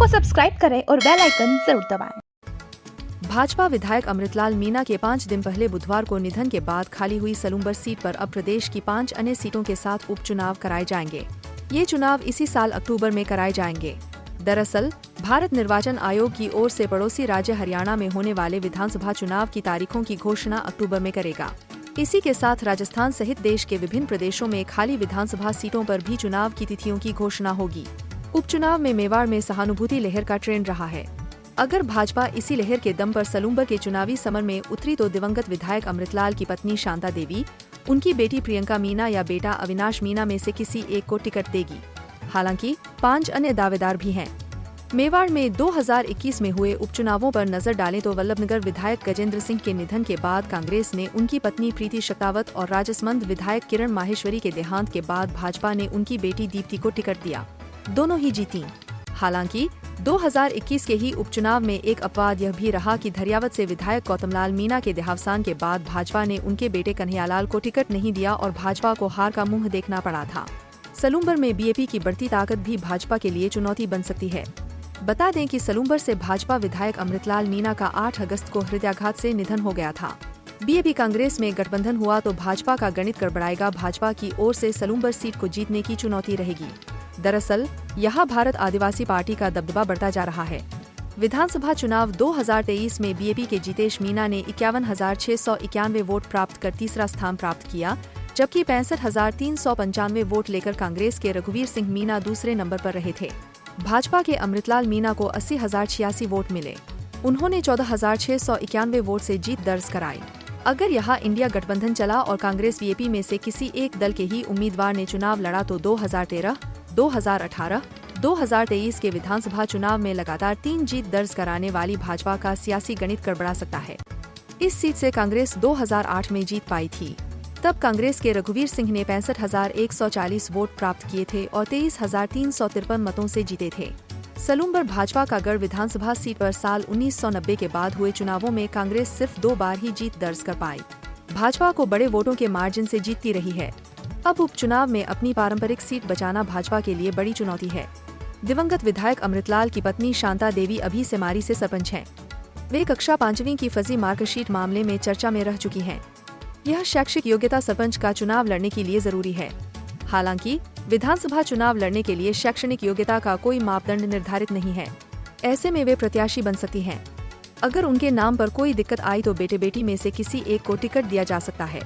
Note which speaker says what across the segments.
Speaker 1: को सब्सक्राइब करें और बेल आइकन जरूर दबाएं।
Speaker 2: भाजपा विधायक अमृतलाल मीणा के 5 दिन पहले बुधवार को निधन के बाद खाली हुई सलूम्बर सीट पर अब प्रदेश की 5 अन्य सीटों के साथ उपचुनाव कराए जाएंगे। ये चुनाव इसी साल अक्टूबर में कराए जाएंगे। दरअसल भारत निर्वाचन आयोग की ओर से पड़ोसी राज्य हरियाणा में होने वाले विधानसभा चुनाव की तारीखों की घोषणा अक्टूबर में करेगा। इसी के साथ राजस्थान सहित देश के विभिन्न प्रदेशों में खाली विधानसभा सीटों पर भी चुनाव की तिथियों की घोषणा होगी। उपचुनाव में मेवाड़ में सहानुभूति लहर का ट्रेंड रहा है। अगर भाजपा इसी लहर के दम पर सलूम्बर के चुनावी समर में उतरी तो दिवंगत विधायक अमृतलाल की पत्नी शांता देवी, उनकी बेटी प्रियंका मीणा या बेटा अविनाश मीणा में से किसी एक को टिकट देगी। हालांकि 5 अन्य दावेदार भी हैं। मेवाड़ में 2021 में हुए उपचुनावों पर नजर डालें तो वल्लभनगर विधायक गजेंद्र सिंह के निधन के बाद कांग्रेस ने उनकी पत्नी प्रीति शक्तावत और राजसमंद विधायक किरण माहेश्वरी के देहांत के बाद भाजपा ने उनकी बेटी दीप्ति को टिकट दिया। दोनों ही जीतीं। हालांकि 2021 के ही उपचुनाव में एक अपवाद यह भी रहा कि धरियावत से विधायक गौतमलाल मीणा के देहावसान के बाद भाजपा ने उनके बेटे कन्हैयालाल को टिकट नहीं दिया और भाजपा को हार का मुंह देखना पड़ा था। सलूम्बर में बीएपी की बढ़ती ताकत भी भाजपा के लिए चुनौती बन सकती है। बता दें कि सलूम्बर से भाजपा विधायक अमृतलाल मीणा का 8 अगस्त को हृदयाघात से निधन हो गया था। बीएपी कांग्रेस में गठबंधन हुआ तो भाजपा का गणित गड़बड़ाएगा। भाजपा की ओर से सलूम्बर सीट को जीतने की चुनौती रहेगी। दरअसल यहाँ भारत आदिवासी पार्टी का दबदबा बढ़ता जा रहा है। विधानसभा चुनाव 2023 में बीएपी के जितेश मीणा ने 51,691 वोट प्राप्त कर तीसरा स्थान प्राप्त किया, जबकि 65,395 वोट लेकर कांग्रेस के रघुवीर सिंह मीणा दूसरे नंबर पर रहे थे। भाजपा के अमृतलाल मीणा को 80,086 वोट मिले। उन्होंने 14,691 वोट से जीत दर्ज कराई। अगर यहाँ इंडिया गठबंधन चला और कांग्रेस बीएपी में से किसी एक दल के ही उम्मीदवार ने चुनाव लड़ा तो 2013, 2018, 2023 के विधानसभा चुनाव में लगातार 3 जीत दर्ज कराने वाली भाजपा का सियासी गणित गड़बड़ा सकता है। इस सीट से कांग्रेस 2008 में जीत पाई थी। तब कांग्रेस के रघुवीर सिंह ने 65,140 वोट प्राप्त किए थे और 23,353 मतों से जीते थे। सलूम्बर भाजपा का गढ़ विधानसभा सीट पर साल 1990 के बाद हुए चुनावों में कांग्रेस सिर्फ 2 बार ही जीत दर्ज कर पाई। भाजपा को बड़े वोटों के मार्जिन से जीतती रही है। अब उपचुनाव में अपनी पारंपरिक सीट बचाना भाजपा के लिए बड़ी चुनौती है। दिवंगत विधायक अमृतलाल की पत्नी शांता देवी अभी सेमारी से सरपंच हैं। वे कक्षा 5वीं की फर्जी मार्कशीट मामले में चर्चा में रह चुकी हैं। यह शैक्षिक योग्यता सरपंच का चुनाव लड़ने के लिए जरूरी है। हालांकि विधानसभा चुनाव लड़ने के लिए शैक्षणिक योग्यता का कोई मापदंड निर्धारित नहीं है। ऐसे में वे प्रत्याशी बन सकती हैं। अगर उनके नाम पर कोई दिक्कत आई तो बेटे बेटी में से किसी एक को टिकट दिया जा सकता है।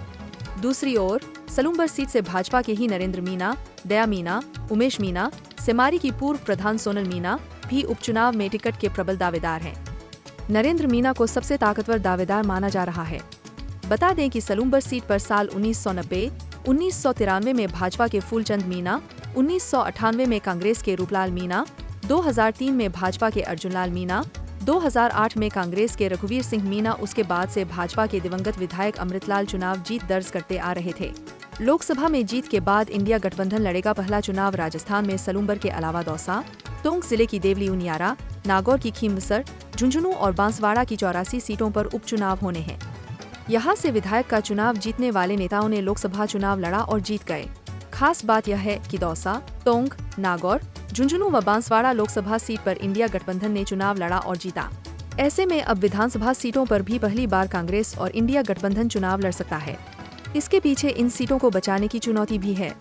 Speaker 2: दूसरी ओर सलूम्बर सीट से भाजपा के ही नरेंद्र मीणा, दया मीणा, उमेश मीणा, सेमारी की पूर्व प्रधान सोनल मीणा भी उपचुनाव में टिकट के प्रबल दावेदार हैं। नरेंद्र मीणा को सबसे ताकतवर दावेदार माना जा रहा है। बता दें कि सलूम्बर सीट पर साल 1990, 1993 में भाजपा के फूलचंद मीणा, 1998 में कांग्रेस के रूपलाल मीणा, 2003 में भाजपा के अर्जुनलाल मीणा, 2008 में कांग्रेस के रघुवीर सिंह मीणा, उसके बाद से भाजपा के दिवंगत विधायक अमृतलाल चुनाव जीत दर्ज करते आ रहे थे। लोकसभा में जीत के बाद इंडिया गठबंधन लड़ेगा। पहला चुनाव राजस्थान में सलूम्बर के अलावा दौसा, टोंक जिले की देवली उनियारा, नागौर की खीमसर, झुंझुनू और बांसवाड़ा की 84 सीटों पर उपचुनाव होने हैं। यहाँ से विधायक का चुनाव जीतने वाले नेताओं ने लोकसभा चुनाव लड़ा और जीत गए। खास बात यह है कि दौसा, टोंक, नागौर, झुंझुनू व बांसवाड़ा लोकसभा सीट पर इंडिया गठबंधन ने चुनाव लड़ा और जीता। ऐसे में अब विधानसभा सीटों पर भी पहली बार कांग्रेस और इंडिया गठबंधन चुनाव लड़ सकता है। इसके पीछे इन सीटों को बचाने की चुनौती भी है।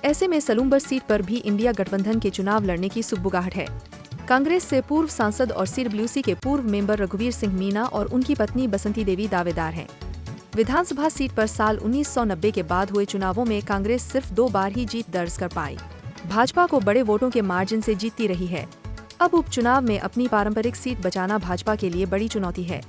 Speaker 2: ऐसे में सलूम्बर सीट पर भी इंडिया गठबंधन के चुनाव लड़ने की सुगबुगाहट है। कांग्रेस से पूर्व सांसद और सीडब्ल्यूसी के पूर्व मेंबर रघुवीर सिंह मीणा और उनकी पत्नी बसंती देवी दावेदार हैं। विधानसभा सीट पर साल 1990 के बाद हुए चुनावों में कांग्रेस सिर्फ 2 बार ही जीत दर्ज कर पाई। भाजपा को बड़े वोटों के मार्जिन से जीतती रही है। अब उपचुनाव में अपनी पारंपरिक सीट बचाना भाजपा के लिए बड़ी चुनौती है।